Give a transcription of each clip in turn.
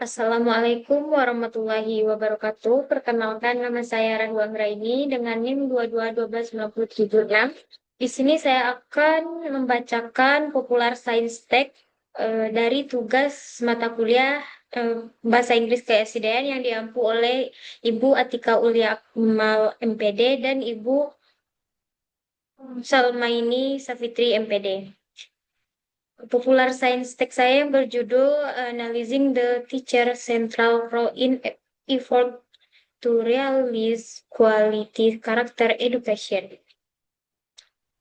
Assalamualaikum warahmatullahi wabarakatuh. Perkenalkan nama saya Rahwa Raini dengan NIM 2212197. Di sini saya akan membacakan Popular Science Text dari tugas mata kuliah Bahasa Inggris KSDN yang diampu oleh Ibu Atika Ulia Akmal MPD dan Ibu Salmaini Safitri MPD. Popular Science Text saya yang berjudul Analyzing the Teacher Central Role in Effort to Realize Quality Character Education.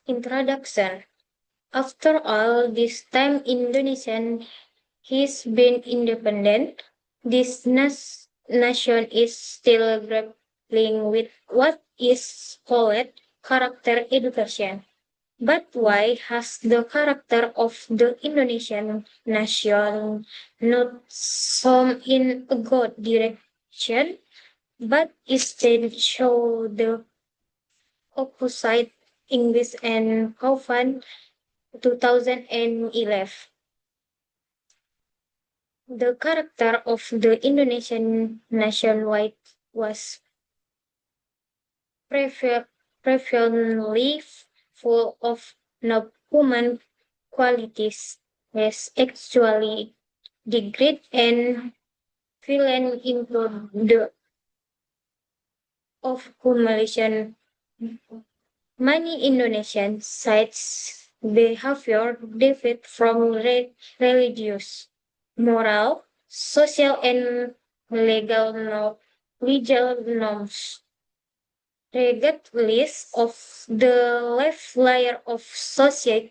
Introduction. After all this time, Indonesian has been independent. This nation is still grappling with what is called character education. But why has the character of the Indonesian nation not some in a good direction, but instead show the opposite? English and Kaufman 2011. The character of the Indonesian nationwide was prevalently full of non-human qualities, has actually degraded and fallen into the of humiliation. Many Indonesian sites behavior differ from religious, moral, social, and legal norms. Regardless of the left layer of society,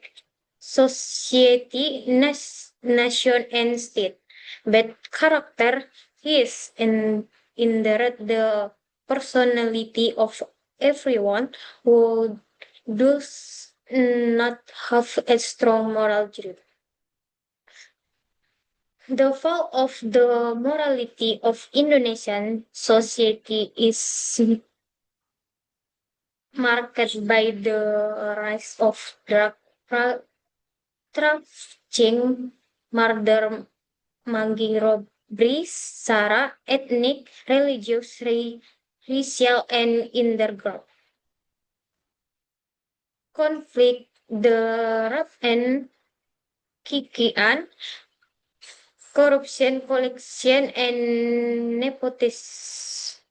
nation, and state, but character is in the personality of everyone who does not have a strong moral truth. The fall of the morality of Indonesian society is marked by the rise of drug trafficking, murder, mugging, robbery, sara, ethnic, religious, racial, and intergroup conflict, the rough and kikian, corruption, collection, and nepotism.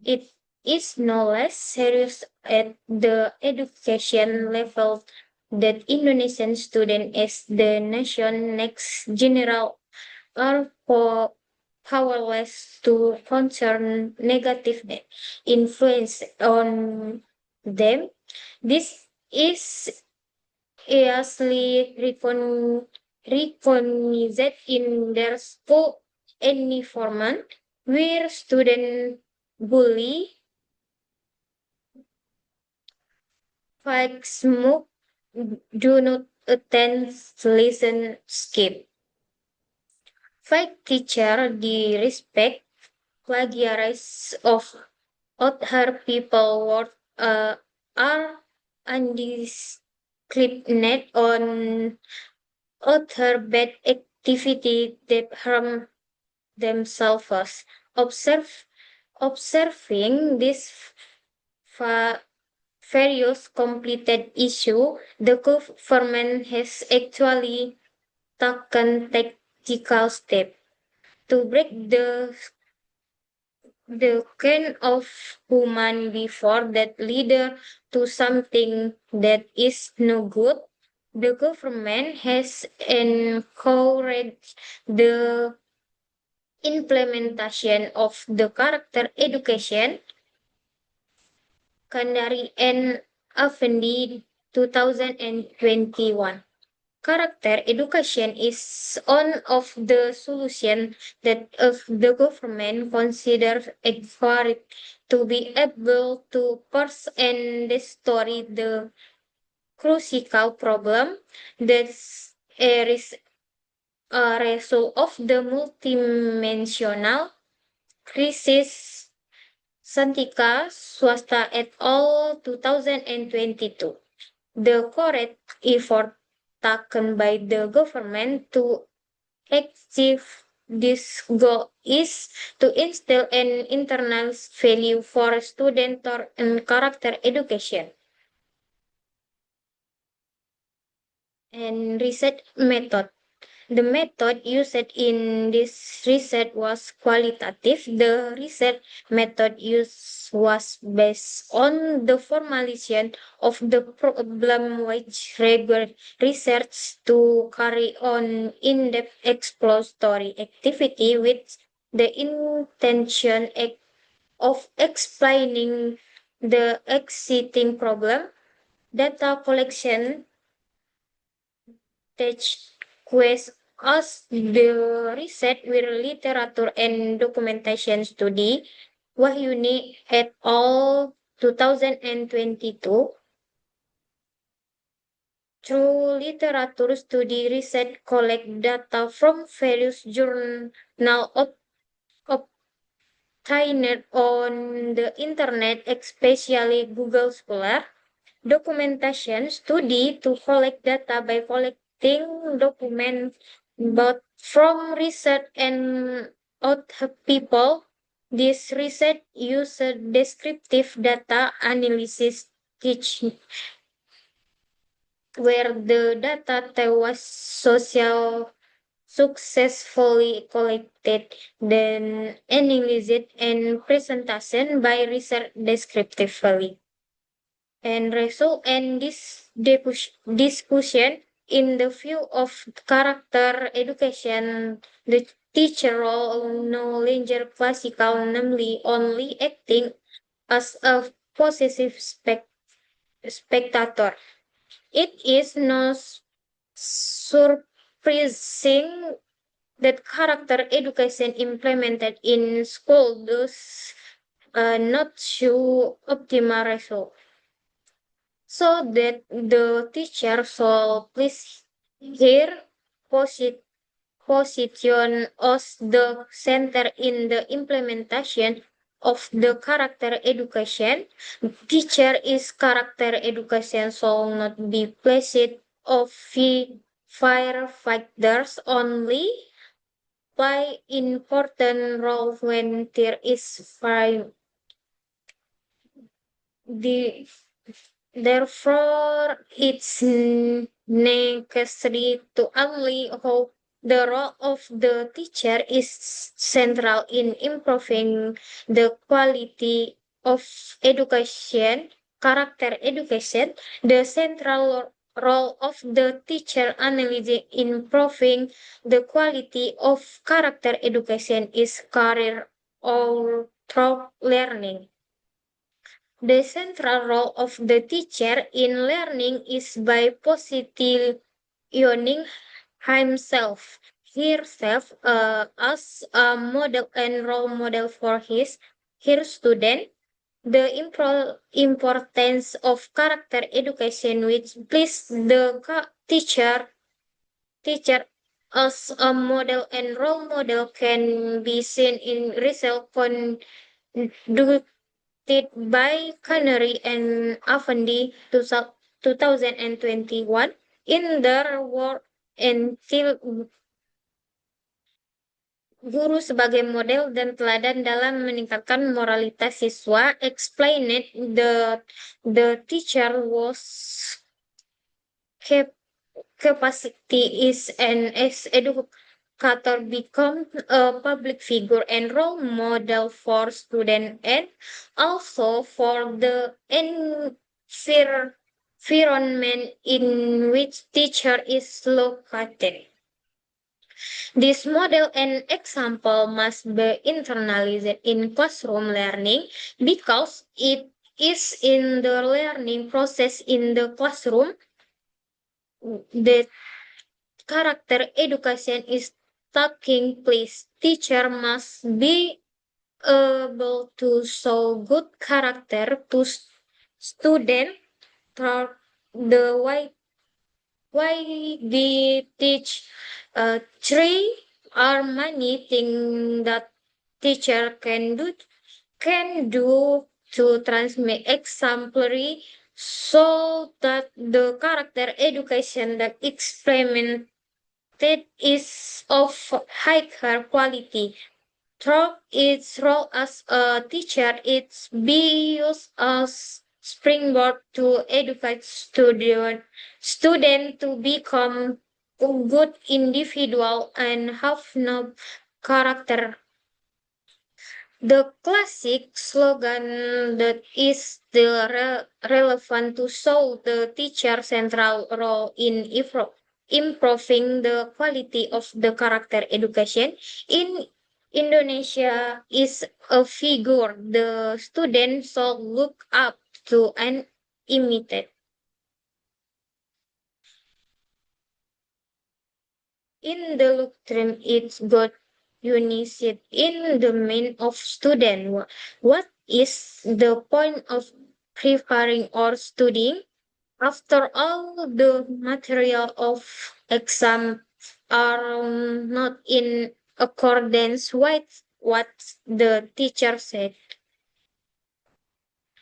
It is no less serious at the education level that Indonesian students as the nation next general are powerless to concern negative influence on them. This is easily recognized in their school environment, where students bully, fight, smoke, do not attend, listen, skip. Fight teacher, the respect, plagiarize of other people work are undiscriminate on other bad activity that harm themselves. Observing this fa- various completed issue, the government has actually taken tactical steps to break the kind of human before that leader to something that is no good. The government has encouraged the implementation of the character education. Kandari and Effendi 2021. Character education is one of the solutions that the government considers required to be able to parse and destroy the crucial problem that's a result of the multidimensional crisis. Santika Swasta et al. 2022. The correct effort taken by the government to achieve this goal is to instill an internal value for student and character education. And research method. The method used in this research was qualitative. The research method used was based on the formulation of the problem which required research to carry on in-depth exploratory activity with the intention of explaining the existing problem, data collection, text quest as the research with literature and documentation study Wahyuni et al. 2022. Through literature study research collect data from various journals obtained on the internet, especially Google Scholar. Documentation study to collect data by collecting documents both from research and other people. This research uses descriptive data analysis teaching where the data that was social successfully collected, then analyzed and presentation by research descriptively. And result and this discussion in the view of character education, the teacher role no longer classical, namely only acting as a possessive spectator. It is no surprising that character education implemented in school does not show optimal result. So that the teacher should please here position as the center in the implementation of the character education. Teacher is character education shall not be placed of firefighters only by important role when there is fire. The Therefore, it's necessary to only hope the role of the teacher is central in improving the quality of education, character education. The central role of the teacher analyzing improving the quality of character education is career or through learning. The central role of the teacher in learning is by positioning himself, herself as a model and role model for her student. The importance of character education, which places the teacher as a model and role model, can be seen in result conducted by Canary and Afandi 2021 in their work until guru sebagai model dan teladan dalam meningkatkan moralitas siswa. Explained the teacher was capacity is an educator become a public figure and role model for students and also for the environment in which teacher is located. This model and example must be internalized in classroom learning because it is in the learning process in the classroom that character education is taking place. Teacher must be able to show good character to student through the why we teach three or many things that teacher can do to transmit exemplary so that the character education that experiment conducted is of higher quality. Through its role as a teacher, it's be used as springboard to educate student to become a good individual and have no character. The classic slogan that is still relevant to show the teacher's central role in improving the quality of the character education in Indonesia is a figure the student should look up to and imitate. In the doctrine, it's got unicity in the mind of student. What is the point of preparing or studying? After all, the material of exam are not in accordance with what the teacher said.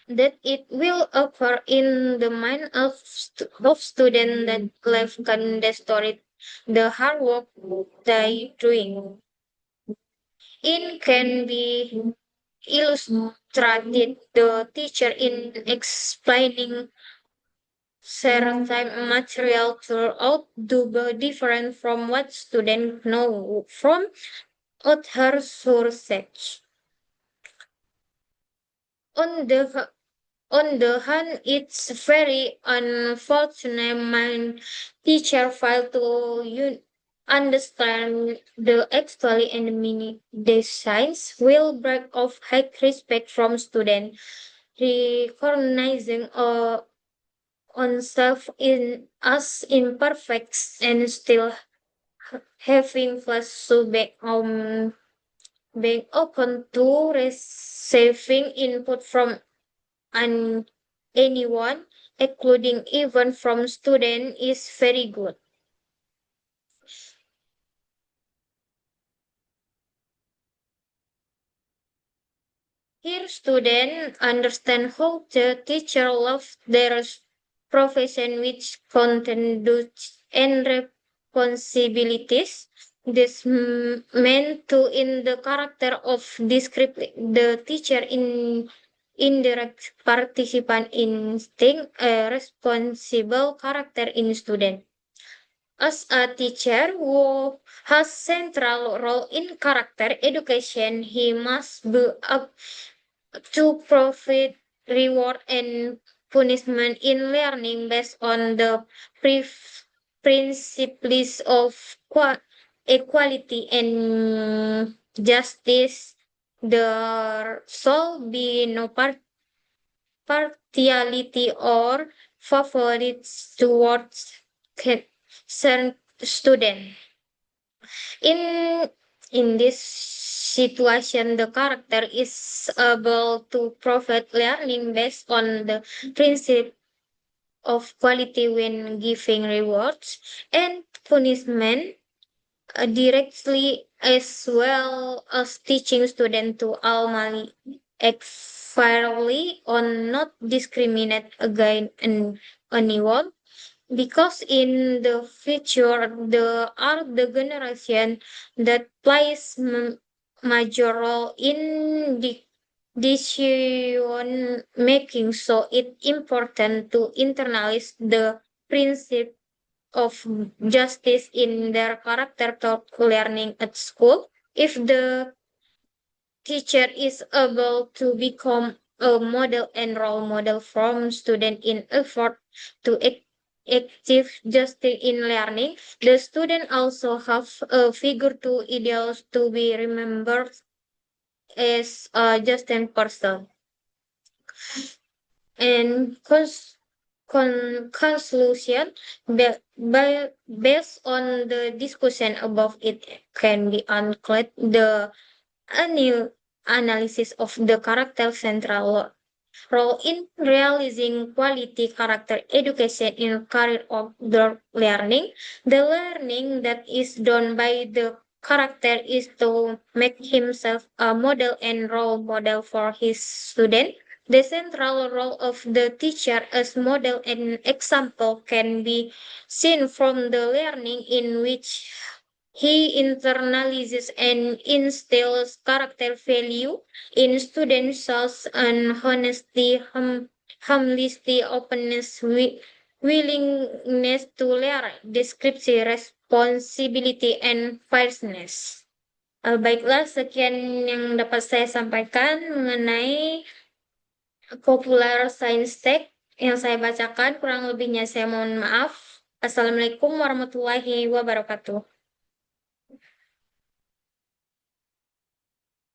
That it will occur in the mind of student that life can destroy the hard work they doing. In can be illustrated the teacher in explaining certain material throughout do be different from what students know from other sources. On the on the hand, it's very unfortunate my teacher failed to understand the actually and many designs will break off high respect from students, recognizing oneself in as imperfect and still having flaws to being open to receiving input from and anyone, including even from student, is very good. Here, students understand how the teacher loves their profession, which content duties and responsibilities. This meant to in the character of describe the teacher in indirect participant instinct a responsible character in student. As a teacher who has central role in character education, he must be up to profit, reward, and punishment in learning based on the principles of equality and justice. There shall be no partiality or favorites towards certain student. In in this situation, the character is able to provide learning based on the principle of quality when giving rewards and punishment directly as well as teaching students to ultimately act fairly on not discriminate against anyone because in the future the are the generation that plays major role in the decision making, so it's important to internalize the principle of justice in their character taught learning at school. If the teacher is able to become a model and role model from student in effort to active justice in learning, the student also have a figure to ideals to be remembered as a just person. And conclusion, based on the discussion above, it can be unclear the analysis of the character central role in realizing quality character education in career of the learning. The learning that is done by the character is to make himself a model and role model for his student. The central role of the teacher as model and example can be seen from the learning in which He internalizes and instills character value in students such as honesty, humility, openness, willingness to learn, deskripsi, responsibility, and fairness. Baiklah, sekian yang dapat saya sampaikan mengenai Popular Science Tech yang saya bacakan. Kurang lebihnya saya mohon maaf. Assalamualaikum warahmatullahi wabarakatuh.